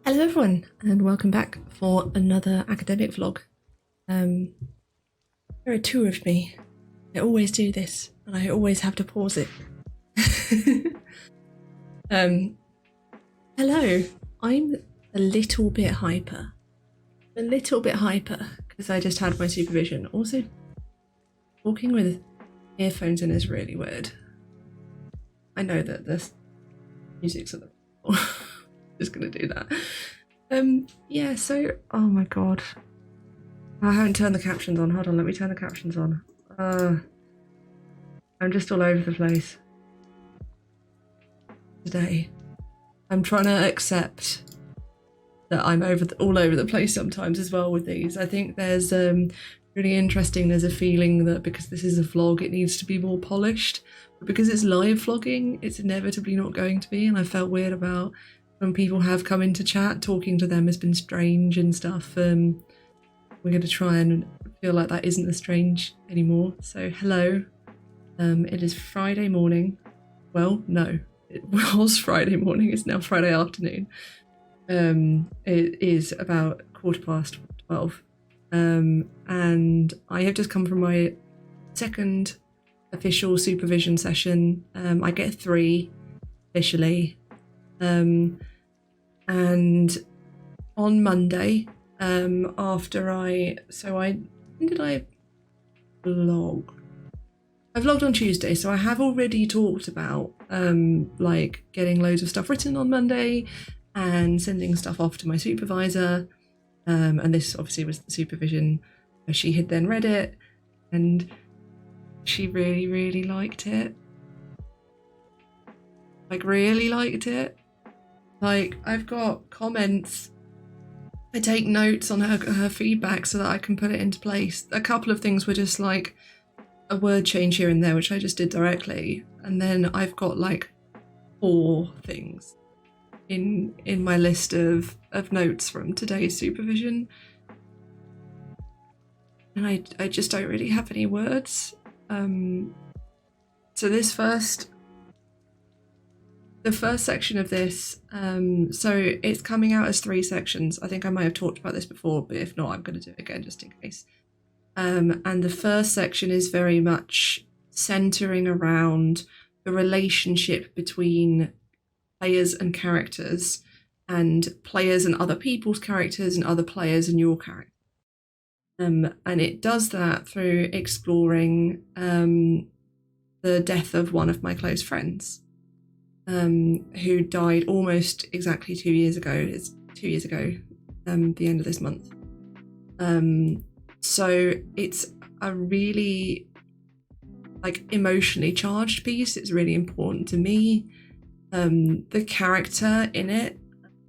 Hello everyone and welcome back for another academic vlog. There are two of me. I always do this and I always have to pause it. Hello, I'm a little bit hyper. Because I just had my supervision. Also, talking with earphones in is really weird. I know that this music's at the just gonna do that. Yeah, so oh my god. I haven't turned the captions on. Hold on, let me turn the captions on. I'm just all over the place today. I'm trying to accept that I'm all over the place sometimes as well with these. I think there's really interesting, there's a feeling that because this is a vlog it needs to be more polished, but because it's live vlogging it's inevitably not going to be, and I felt weird about when people have come into chat. Talking to them has been strange and stuff. We're going to try and feel like that isn't as strange anymore. So hello, it is Friday morning. Well, no, it was Friday morning, it's now Friday afternoon. It is about 12:15, and I have just come from my second official supervision session. I get 3 officially. And on Monday, after when did I vlog? I vlogged on Tuesday, so I have already talked about like getting loads of stuff written on Monday and sending stuff off to my supervisor. And this obviously was the supervision. She had then read it and she really, really liked it. Like really liked it. Like, I've got comments. I take notes on her feedback so that I can put it into place. A couple of things were just like a word change here and there, which I just did directly. And then I've got like 4 things in my list of notes from today's supervision. And I just don't really have any words. So the first section of this, so it's coming out as 3 sections. I think I might have talked about this before, but if not, I'm going to do it again just in case. And the first section is very much centering around the relationship between players and characters, and players and other people's characters, and other players and your character. And it does that through exploring the death of one of my close friends. Who died almost exactly 2 years ago. It's 2 years ago, the end of this month. So it's a really like emotionally charged piece. It's really important to me. The character in it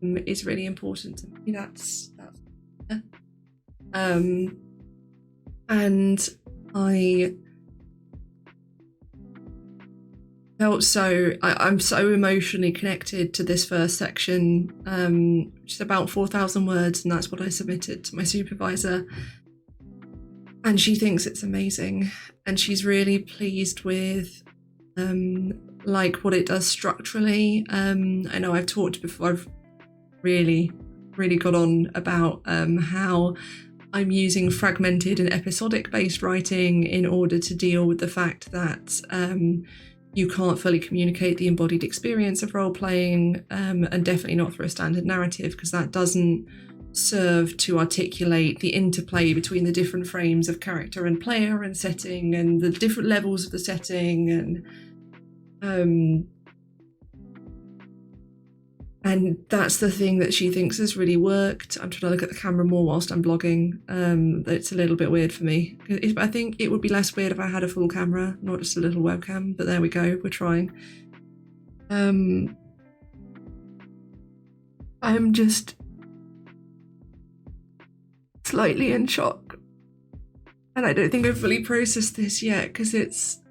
is really important to me. That's and I felt I'm so emotionally connected to this first section, which is about 4,000 words, and that's what I submitted to my supervisor. And she thinks it's amazing, and she's really pleased with like what it does structurally. I know I've talked before, I've really got on about how I'm using fragmented and episodic based writing in order to deal with the fact that you can't fully communicate the embodied experience of role-playing, and definitely not through a standard narrative, because that doesn't serve to articulate the interplay between the different frames of character and player and setting and the different levels of the setting, and that's the thing that she thinks has really worked. I'm trying to look at the camera more whilst I'm vlogging. It's a little bit weird for me. I think it would be less weird if I had a full camera, not just a little webcam, but there we go, we're trying. I'm just slightly in shock. And I don't think I've fully processed this yet, because it's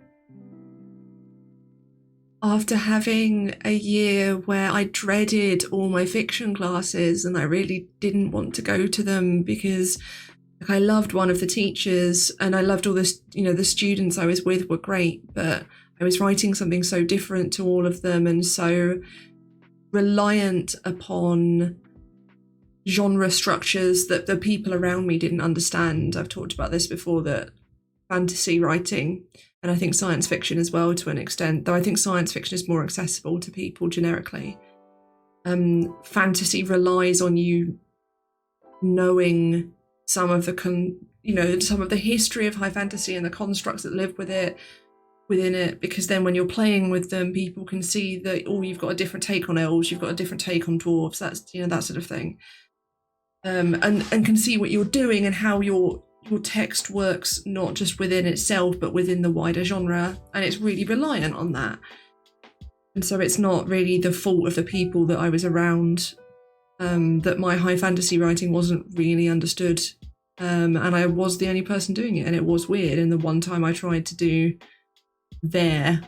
after having a year where I dreaded all my fiction classes and I really didn't want to go to them because like, I loved one of the teachers and I loved all this, the students I was with were great, but I was writing something so different to all of them and so reliant upon genre structures that the people around me didn't understand. I've talked about this before, that fantasy writing, and I think science fiction as well to an extent, though I think science fiction is more accessible to people generically. Fantasy relies on you knowing some of the some of the history of high fantasy and the constructs that live within it, because then when you're playing with them, people can see that, oh, you've got a different take on elves, you've got a different take on dwarves, that's that sort of thing, and can see what you're doing and how your text works, not just within itself but within the wider genre, and it's really reliant on that. And so it's not really the fault of the people that I was around, that my high fantasy writing wasn't really understood, and I was the only person doing it, and it was weird. And the one time I tried to do their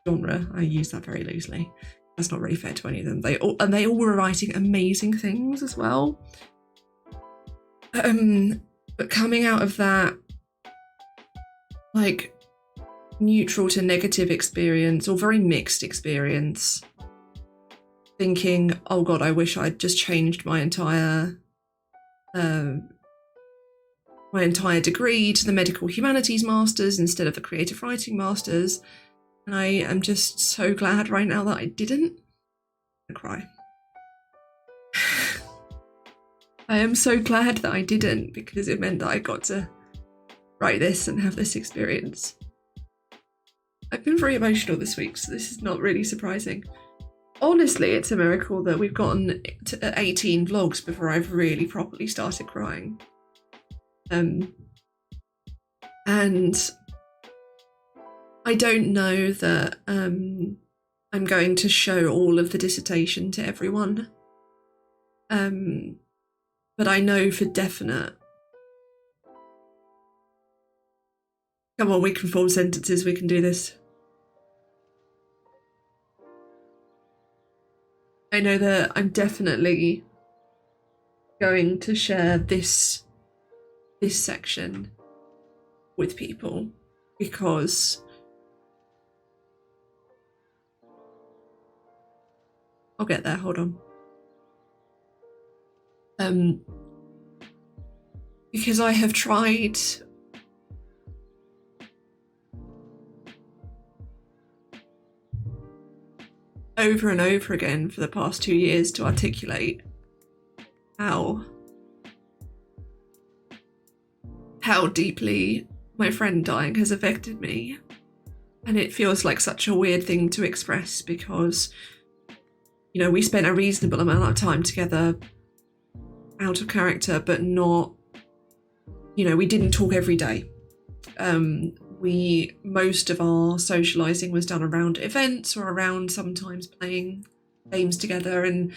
genre, I use that very loosely, that's not really fair to any of them, they all were writing amazing things as well, but coming out of that like neutral to negative experience, or very mixed experience, thinking, oh god, I wish I'd just changed my entire degree to the medical humanities masters instead of the creative writing masters. And I am just so glad right now that I didn't. I'm gonna cry. I am so glad that I didn't, because it meant that I got to write this and have this experience. I've been very emotional this week, so this is not really surprising. Honestly, it's a miracle that we've gotten to 18 vlogs before I've really properly started crying. And I don't know that I'm going to show all of the dissertation to everyone. But I know for definite. Come on, we can form sentences, we can do this. I know that I'm definitely going to share this section with people, because I'll get there, hold on. Because I have tried over and over again for the past 2 years to articulate how deeply my friend dying has affected me. And it feels like such a weird thing to express, because, we spent a reasonable amount of time together out of character, but not, we didn't talk every day. Most of our socializing was done around events or around sometimes playing games together and,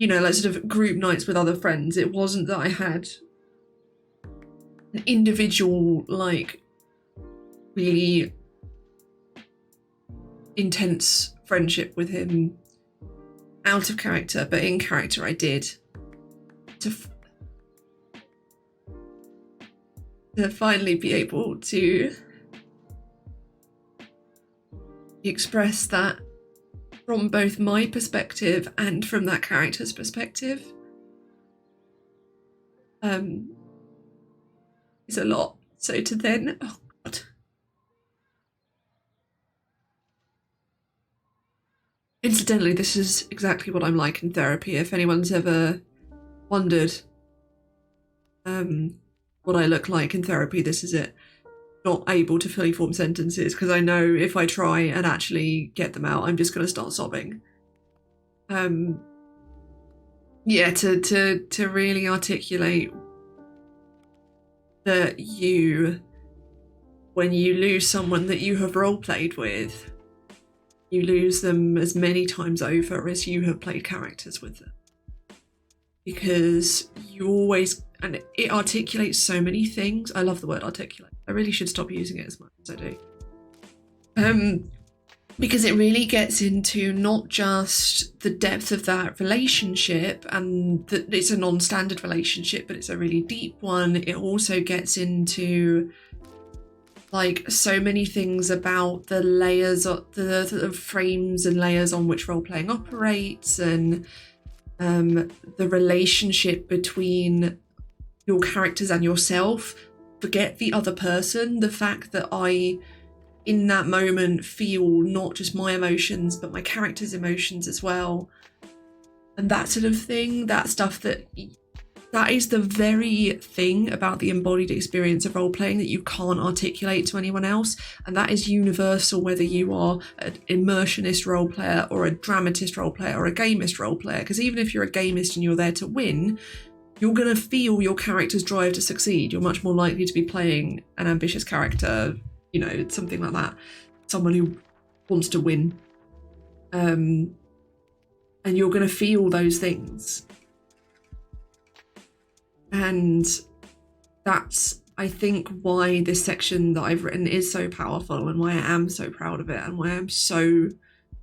like sort of group nights with other friends. It wasn't that I had an individual, like, really intense friendship with him out of character, but in character I did. To finally be able to express that from both my perspective and from that character's perspective is a lot. So to then, oh god. Incidentally, this is exactly what I'm like in therapy. If anyone's ever wondered what I look like in therapy, this is it. Not able to fully form sentences, because I know if I try and actually get them out, I'm just going to start sobbing. Yeah, to really articulate that when you lose someone that you have role played with, you lose them as many times over as you have played characters with them. Because you always, and it articulates so many things. I love the word articulate. I really should stop using it as much as I do. Because it really gets into not just the depth of that relationship and that it's a non-standard relationship, but it's a really deep one. It also gets into like so many things about the layers of the frames and layers on which role-playing operates, and the relationship between your characters and yourself. Forget the other person. The fact that I, in that moment, feel not just my emotions, but my character's emotions as well. And that sort of thing, that stuff that is the very thing about the embodied experience of role-playing that you can't articulate to anyone else. And that is universal, whether you are an immersionist role player or a dramatist role player or a gamist role player. Because even if you're a gamist and you're there to win, you're going to feel your character's drive to succeed. You're much more likely to be playing an ambitious character, you know, something like that. Someone who wants to win. And you're going to feel those things. And that's, I think, why this section that I've written is so powerful and why I am so proud of it and why I'm so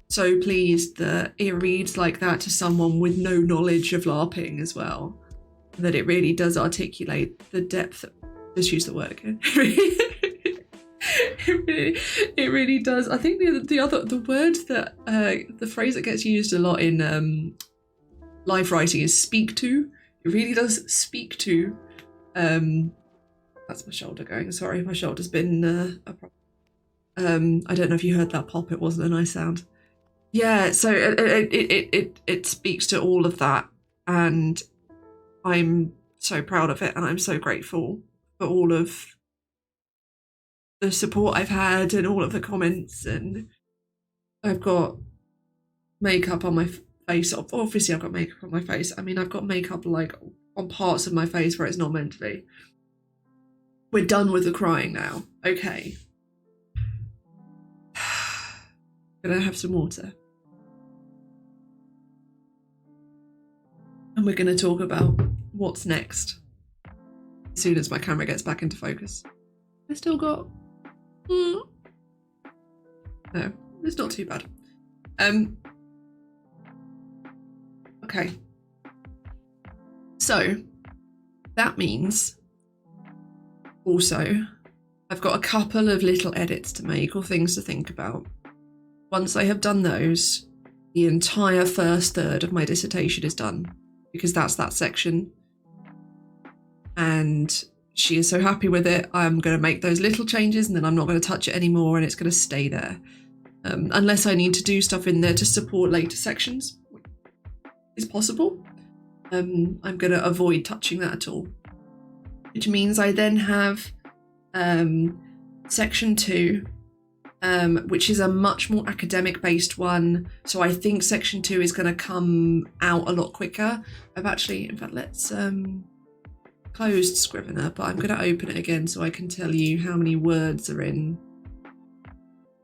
pleased that it reads like that to someone with no knowledge of LARPing as well. That it really does articulate the depth. Just use the word again. It really does. I think the word that the phrase that gets used a lot in live writing is speak to. It really does speak to. That's my shoulder going. Sorry, my shoulder's been a problem. I don't know if you heard that pop. It wasn't a nice sound. Yeah, so it speaks to all of that, and I'm so proud of it, and I'm so grateful for all of the support I've had and all of the comments. And I've got makeup on my face. Obviously, I've got makeup on my face. I mean, I've got makeup like on parts of my face where it's not meant to be. We're done with the crying now. Okay. Gonna have some water. And we're gonna talk about what's next as soon as my camera gets back into focus. I still got... No, it's not too bad. Okay. So, that means also I've got a couple of little edits to make or things to think about. Once I have done those, the entire first third of my dissertation is done, because that's that section. And she is so happy with it. I'm going to make those little changes and then I'm not going to touch it anymore, and it's going to stay there. Unless I need to do stuff in there to support later sections, which is possible. I'm going to avoid touching that at all. Which means I then have section 2, which is a much more academic based one. So I think section 2 is going to come out a lot quicker. I've actually, in fact, let's closed Scrivener, but I'm going to open it again so I can tell you how many words are in.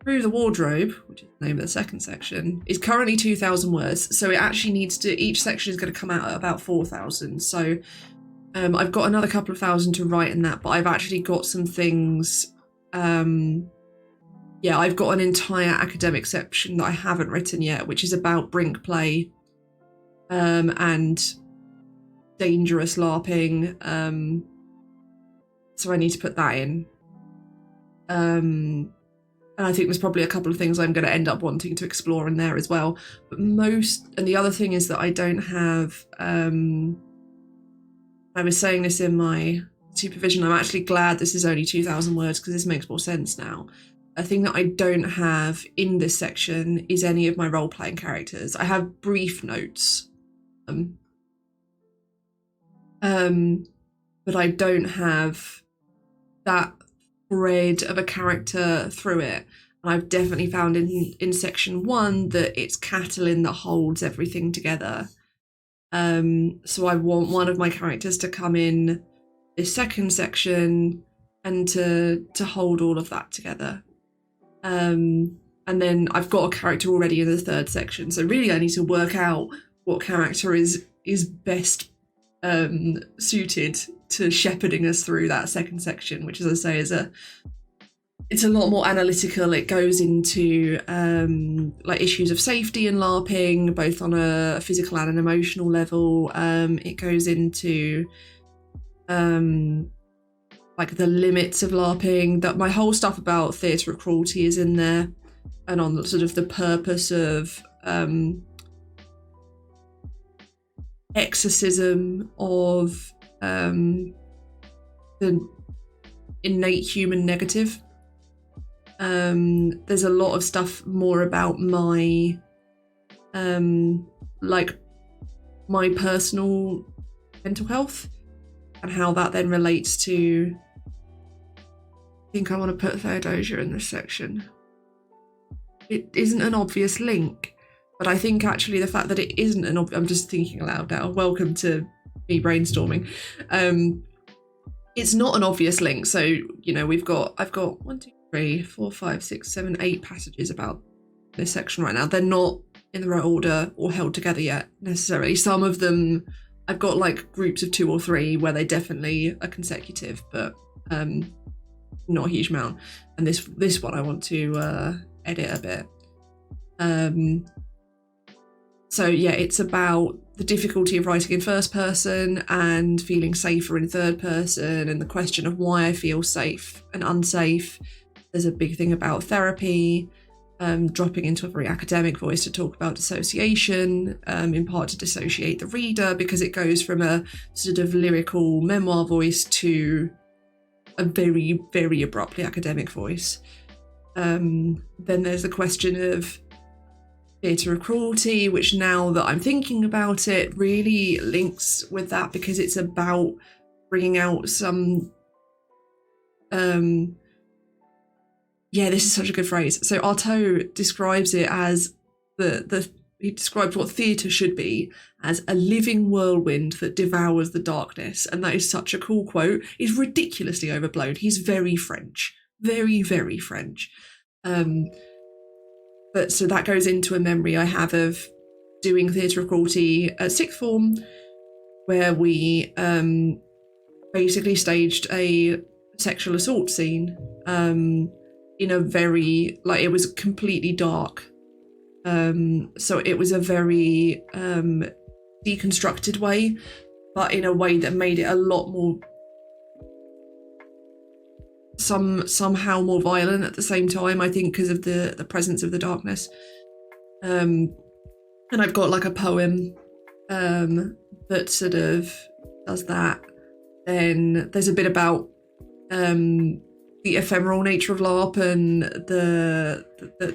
Through the Wardrobe, which is the name of the second section, is currently 2,000 words. So it actually needs to, each section is going to come out at about 4,000. So I've got another couple of thousand to write in that, but I've actually got some things. Yeah, I've got an entire academic section that I haven't written yet, which is about brink play and dangerous LARPing. So I need to put that in. And I think there's probably a couple of things I'm going to end up wanting to explore in there as well. But and the other thing is that I don't have, I was saying this in my supervision, I'm actually glad this is only 2,000 words because this makes more sense now. A thing that I don't have in this section is any of my role-playing characters. I have brief notes. But I don't have that thread of a character through it. And I've definitely found in section 1 that it's Catalin that holds everything together. So I want one of my characters to come in this second section and to hold all of that together. And then I've got a character already in the third section. So really I need to work out what character is best suited to shepherding us through that second section, which, as I say, it's a lot more analytical. It goes into like issues of safety and LARPing, both on a physical and an emotional level. It goes into like the limits of LARPing. That my whole stuff about theatre of cruelty is in there, and on sort of the purpose of exorcism of the innate human negative. There's a lot of stuff more about my like my personal mental health and how that then relates to, I think I want to put Theodosia in this section. It isn't an obvious link, but I think actually the fact that it isn't an I'm just thinking aloud now, welcome to me brainstorming. It's not an obvious link, so you know I've got 1, 2, 3, 4, 5, 6, 7, 8 passages about this section right now. They're not in the right order or held together yet necessarily. Some of them I've got like groups of 2 or 3 where they definitely are consecutive, but not a huge amount. And this one I want to edit a bit. So yeah, it's about the difficulty of writing in first person and feeling safer in third person, and the question of why I feel safe and unsafe. There's a big thing about therapy, dropping into a very academic voice to talk about dissociation, in part to dissociate the reader, because it goes from a sort of lyrical memoir voice to a very, very abruptly academic voice. Then there's the question of theatre of cruelty, which now that I'm thinking about it really links with that, because it's about bringing out some this is such a good phrase. So Artaud describes it as he describes what theatre should be as a living whirlwind that devours the darkness, and that is such a cool quote. It's ridiculously overblown. He's very French, very, very French. But so that goes into a memory I have of doing theatre of cruelty at sixth form, where we basically staged a sexual assault scene in a very, like, it was completely dark. So it was a very deconstructed way, but in a way that made it a lot more somehow more violent at the same time, I think, because of the presence of the darkness. And I've got like a poem that sort of does that. Then there's a bit about the ephemeral nature of LARP, and the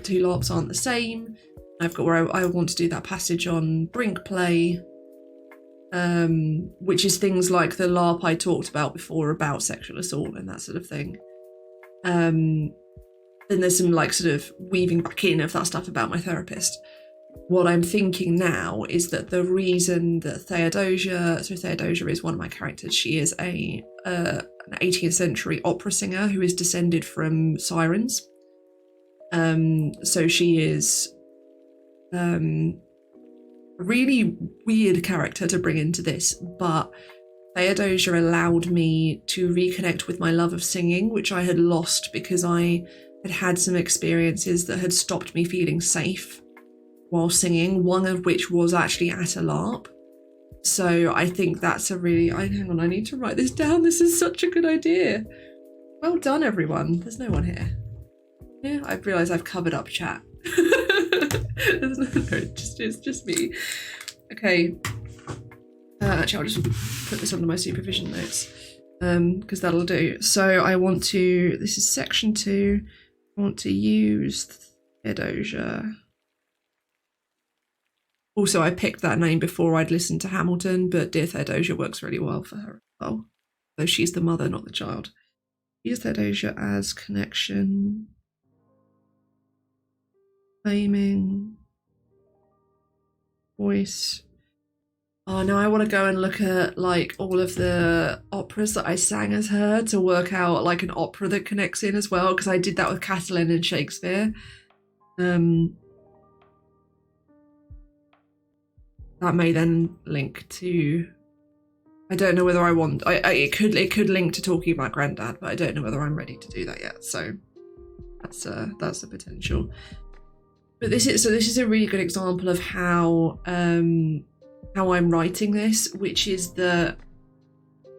2 LARPs aren't the same. I've got where I want to do that passage on brink play, which is things like the LARP I talked about before about sexual assault and that sort of thing. Then there's some like sort of weaving back in of that stuff about my therapist. What I'm thinking now is that the reason that Theodosia is one of my characters. She is an 18th century opera singer who is descended from sirens. So she is a really weird character to bring into this, but Theodosia allowed me to reconnect with my love of singing, which I had lost because I had had some experiences that had stopped me feeling safe while singing, one of which was actually at a LARP. So I think that's a really... hang on, I need to write this down. This is such a good idea. Well done, everyone. There's no one here. Yeah, I've realised I've covered up chat. It's just me. Okay. Actually, I'll just put this under my supervision notes, because that'll do. So I want to... This is section 2. I want to use Theodosia. Also, I picked that name before I'd listened to Hamilton, but Dear Theodosia works really well for her as well. Though she's the mother, not the child. Use Theodosia as connection. Claiming. Voice. Oh, now I want to go and look at like all of the operas that I sang as her to work out like an opera that connects in as well, because I did that with Catiline and Shakespeare. That may then link to... I don't know whether I want... it could link to talking about Grandad, but I don't know whether I'm ready to do that yet. So that's a potential. But this is a really good example of how I'm writing this, which is that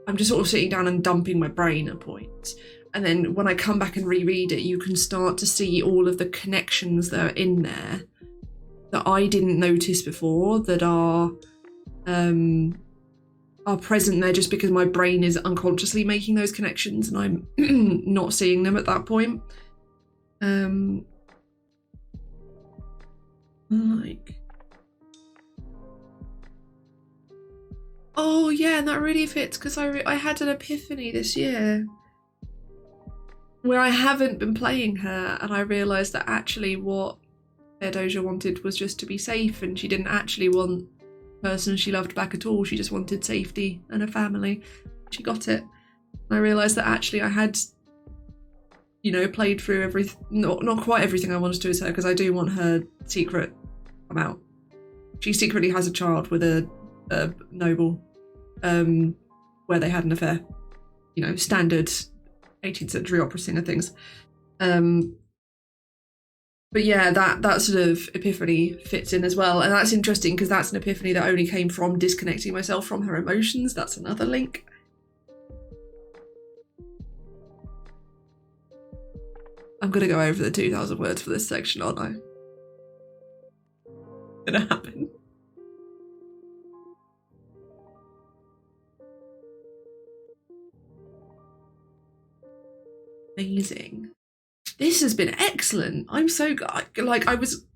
I'm just sort of sitting down and dumping my brain at points. And then when I come back and reread it, you can start to see all of the connections that are in there that I didn't notice before, that are are present there just because my brain is unconsciously making those connections and I'm not seeing them at that point. Like, oh yeah, and that really fits because I had an epiphany this year where I haven't been playing her, and I realised that actually what Doja wanted was just to be safe, and she didn't actually want the person she loved back at all. She just wanted safety and a family. She got it. And I realised that actually I had, you know, played through not quite everything I wanted to with her, because I do want her secret to come out. She secretly has a child with a noble, where they had an affair. You know, standard 18th century opera singer things. But yeah, that sort of epiphany fits in as well. And that's interesting because that's an epiphany that only came from disconnecting myself from her emotions. That's another link. I'm going to go over the 2,000 words for this section, aren't I? It's going to happen. Amazing. This has been excellent. I'm so like I was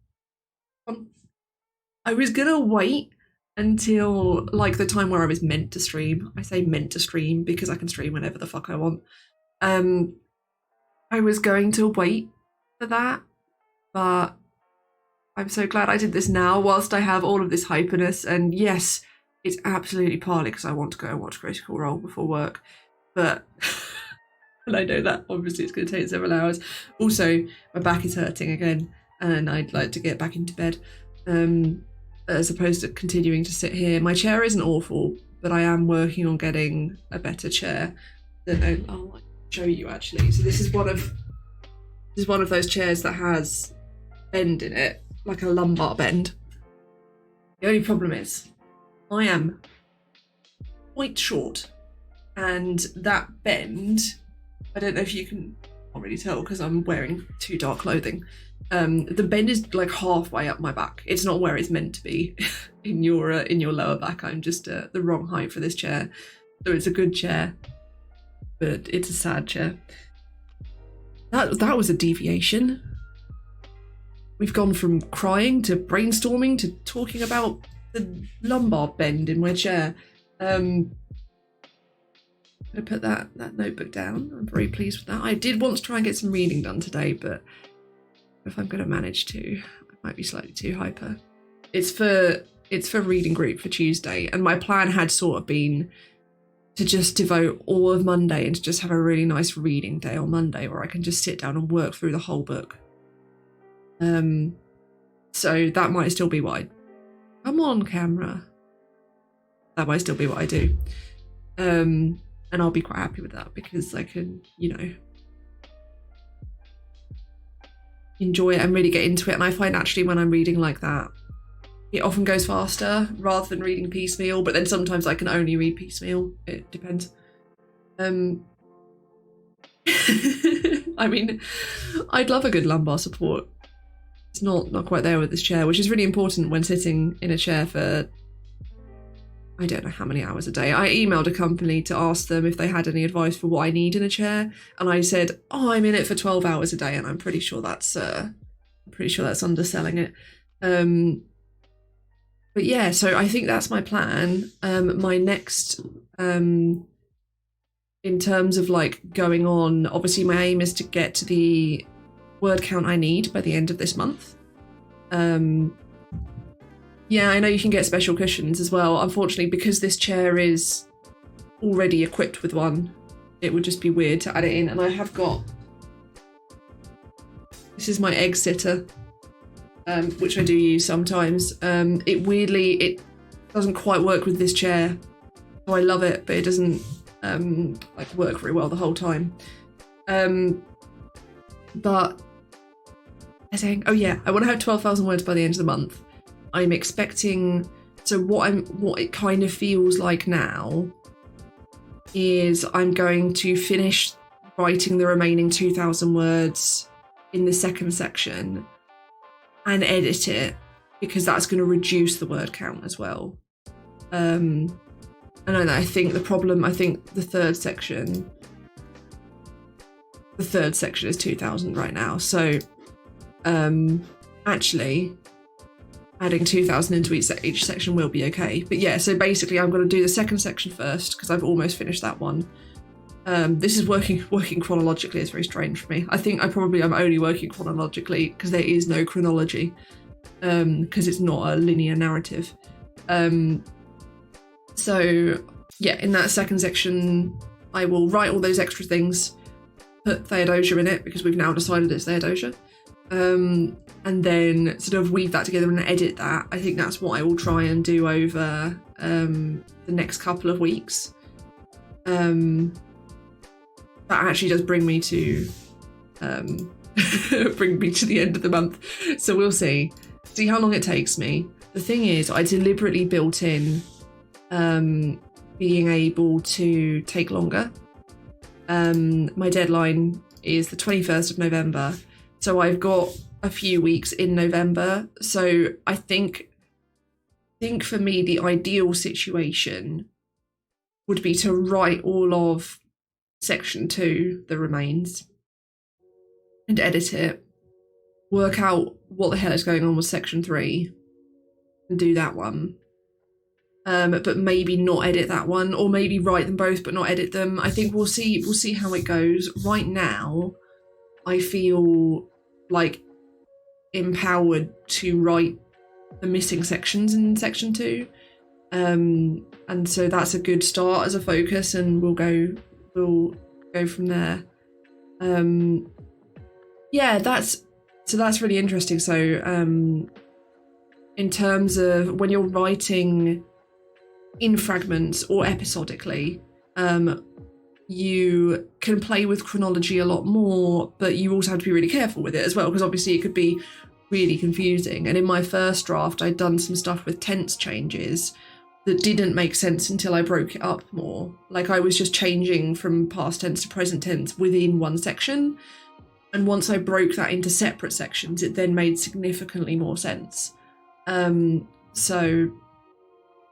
gonna wait until like the time where I was meant to stream. I say meant to stream because I can stream whenever the fuck I want. I was going to wait for that, but I'm so glad I did this now whilst I have all of this hyperness. And yes, it's absolutely partly because I want to go and watch Critical Role before work, but and I know that obviously it's going to take several hours. Also, my back is hurting again and I'd like to get back into bed, as opposed to continuing to sit here. My chair isn't awful, but I am working on getting a better chair. I'll show you actually. So this is one of those chairs that has bend in it, like a lumbar bend. The only problem is I am quite short, and that bend, I don't know if you can already tell because I'm wearing too dark clothing. The bend is like halfway up my back. It's not where it's meant to be in your lower back. I'm just the wrong height for this chair. So it's a good chair, but it's a sad chair. That was a deviation. We've gone from crying to brainstorming to talking about the lumbar bend in my chair. I'm gonna put that notebook down. I'm very pleased with that. I did want to try and get some reading done today, but if I'm gonna manage to, I might be slightly too hyper. It's for reading group for Tuesday, and my plan had sort of been to just devote all of Monday and to just have a really nice reading day on Monday where I can just sit down and work through the whole book. So that might still be what I... Come on, camera. That might still be what I do. And I'll be quite happy with that because I can, you know, enjoy it and really get into it. And I find actually when I'm reading like that, it often goes faster rather than reading piecemeal, but then sometimes I can only read piecemeal. It depends. I mean, I'd love a good lumbar support. It's not quite there with this chair, which is really important when sitting in a chair for I don't know how many hours a day. I emailed a company to ask them if they had any advice for what I need in a chair, and I said, "Oh, I'm in it for 12 hours a day," and I'm pretty sure that's underselling it. But yeah, so I think that's my plan. My next, in terms of like going on, obviously my aim is to get to the word count I need by the end of this month. Yeah, I know you can get special cushions as well. Unfortunately, because this chair is already equipped with one, it would just be weird to add it in. And I have got... This is my egg sitter, which I do use sometimes. It doesn't quite work with this chair. So I love it, but it doesn't like work very well the whole time. But I saying, oh yeah, I want to have 12,000 words by the end of the month. I'm expecting, so what it kind of feels like now is I'm going to finish writing the remaining 2,000 words in the second section and edit it, because that's going to reduce the word count as well. And I think the third section is 2000 right now. So actually adding 2000 into each section will be okay. But yeah, so basically I'm going to do the second section first because I've almost finished that one. This is working chronologically. It's very strange for me. I think I'm only working chronologically because there is no chronology, because it's not a linear narrative. So yeah, in that second section, I will write all those extra things, put Theodosia in it because we've now decided it's Theodosia, and then sort of weave that together and edit that. I think that's what I will try and do over the next couple of weeks. That actually does bring me to the end of the month, so we'll see how long it takes me. The thing is, I deliberately built in being able to take longer. My deadline is the 21st of November, so I've got a few weeks in November. So I think for me the ideal situation would be to write all of section 2, the remains, and edit it, work out what the hell is going on with section 3 and do that one. But maybe not edit that one, or maybe write them both but not edit them. I think we'll see how it goes. Right now, I feel like empowered to write the missing sections in section 2. And so that's a good start as a focus, and we'll go from there. Yeah, that's really interesting. So in terms of when you're writing in fragments or episodically, you can play with chronology a lot more, but you also have to be really careful with it as well, because obviously it could be really confusing. And in my first draft, I'd done some stuff with tense changes that didn't make sense until I broke it up more. Like I was just changing from past tense to present tense within one section. And once I broke that into separate sections, it then made significantly more sense. So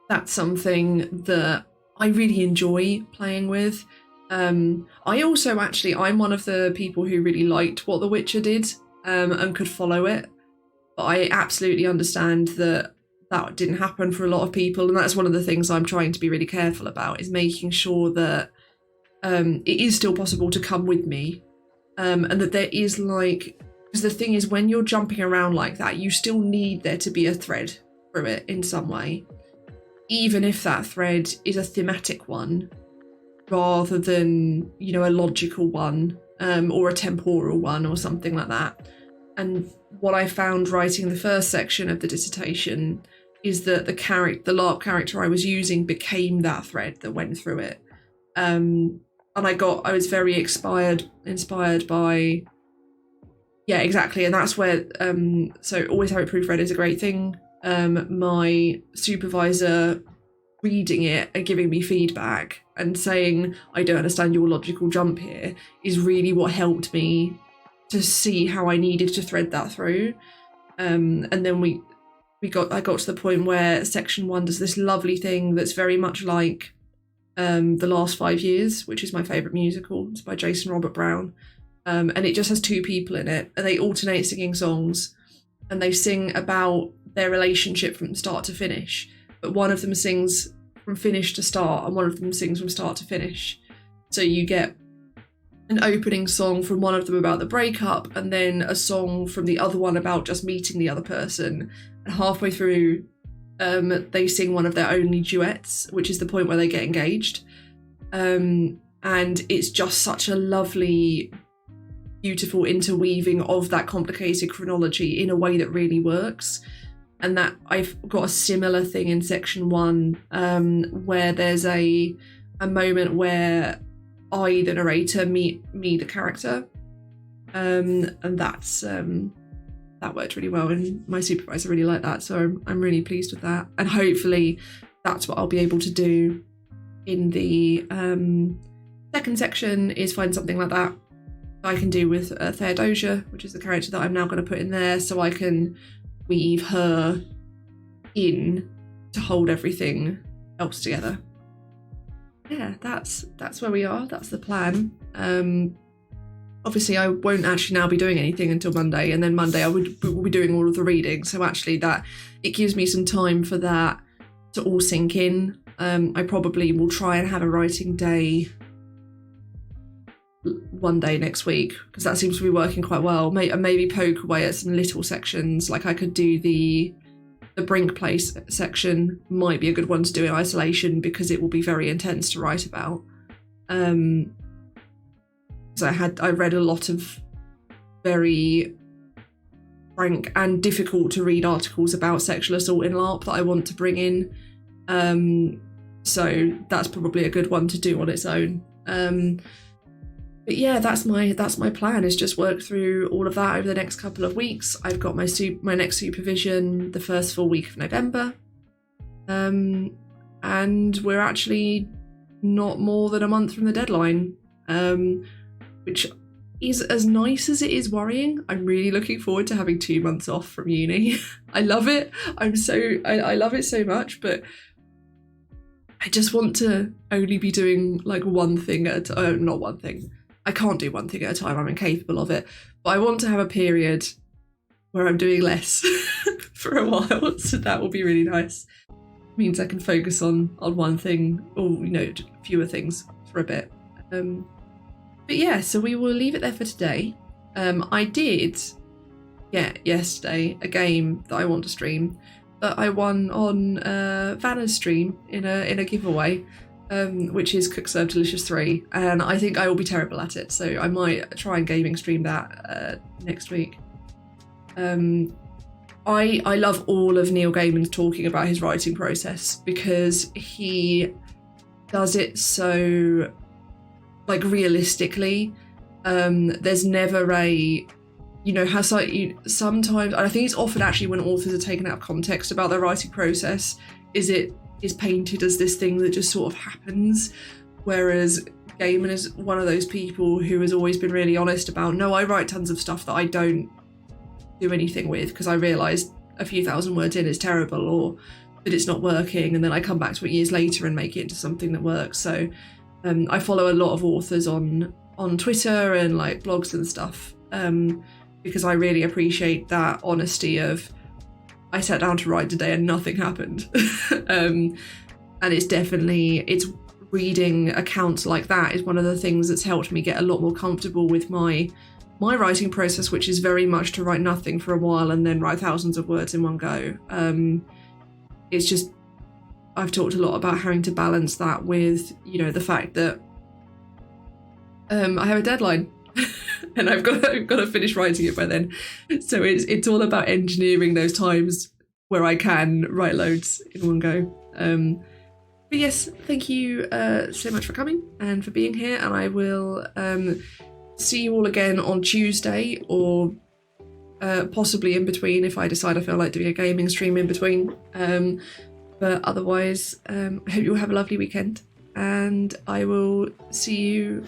that's something that I really enjoy playing with. I also I'm one of the people who really liked what The Witcher did, and could follow it. But I absolutely understand that didn't happen for a lot of people, and that's one of the things I'm trying to be really careful about, is making sure that it is still possible to come with me, and that there is, like, because the thing is, when you're jumping around like that, you still need there to be a thread through it in some way, even if that thread is a thematic one rather than, you know, a logical one, or a temporal one or something like that. And what I found writing the first section of the dissertation is that the LARP character I was using became that thread that went through it. And I was very inspired by, yeah, exactly. And that's where, so always have it proofread is a great thing. My supervisor reading it and giving me feedback and saying, I don't understand your logical jump here, is really what helped me to see how I needed to thread that through. And then I got to the point where section 1 does this lovely thing that's very much like The Last 5 Years, which is my favourite musical. It's by Jason Robert Brown. And it just has 2 people in it, and they alternate singing songs, and they sing about their relationship from start to finish. But one of them sings from finish to start, and one of them sings from start to finish. So you get an opening song from one of them about the breakup, and then a song from the other one about just meeting the other person. And halfway through, they sing one of their only duets, which is the point where they get engaged. And it's just such a lovely, beautiful interweaving of that complicated chronology in a way that really works. And that I've got a similar thing in section 1, where there's a moment where I, the narrator, meet me, the character, and that's that worked really well, and my supervisor really liked that, so I'm really pleased with that. And hopefully that's what I'll be able to do in the second section, is find something like that I can do with Theodosia, which is the character that I'm now going to put in there, so I can weave her in to hold everything else together. Yeah, that's where we are. That's the plan. Obviously I won't actually now be doing anything until Monday, and then Monday we'll be doing all of the reading. So actually it gives me some time for that to all sink in. I probably will try and have a writing day one day next week, because that seems to be working quite well. Maybe poke away at some little sections. Like I could do the Brink Place section, might be a good one to do in isolation because it will be very intense to write about. So I read a lot of very frank and difficult to read articles about sexual assault in LARP that I want to bring in. So that's probably a good one to do on its own. But yeah, that's my plan, is just work through all of that over the next couple of weeks. I've got my next supervision the first full week of November. And we're actually not more than a month from the deadline. Which is as nice as it is worrying. I'm really looking forward to having 2 months off from uni. I love it. I love it so much, but I just want to only be doing like one thing at a time. Not one thing. I can't do one thing at a time. I'm incapable of it. But I want to have a period where I'm doing less for a while. So that will be really nice. It means I can focus on one thing, or fewer things for a bit. But yeah, so we will leave it there for today. I did get yesterday a game that I want to stream that I won on Vanna's stream in a giveaway, which is Cook Serve Delicious 3, and I think I will be terrible at it, so I might try and gaming stream that next week. I love all of Neil Gaiman's talking about his writing process, because he does it so realistically. There's never a, how sometimes, and I think it's often actually when authors are taken out of context about their writing process, is painted as this thing that just sort of happens, whereas Gaiman is one of those people who has always been really honest about, no, I write tons of stuff that I don't do anything with because I realised a few thousand words in is terrible, or that it's not working, and then I come back to it years later and make it into something that works. So I follow a lot of authors on Twitter and blogs and stuff, because I really appreciate that honesty of, I sat down to write today and nothing happened. And it's reading accounts like that is one of the things that's helped me get a lot more comfortable with my writing process, which is very much to write nothing for a while and then write thousands of words in one go. It's just, I've talked a lot about having to balance that with, the fact that I have a deadline and I've got to finish writing it by then. So it's all about engineering those times where I can write loads in one go. But yes, thank you so much for coming and for being here, and I will see you all again on Tuesday, or possibly in between if I decide I feel like doing a gaming stream in between. But otherwise, I hope you all have a lovely weekend, and I will see you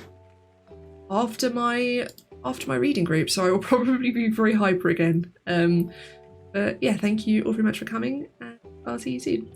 after my reading group. So I will probably be very hyper again. But yeah, thank you all very much for coming, and I'll see you soon.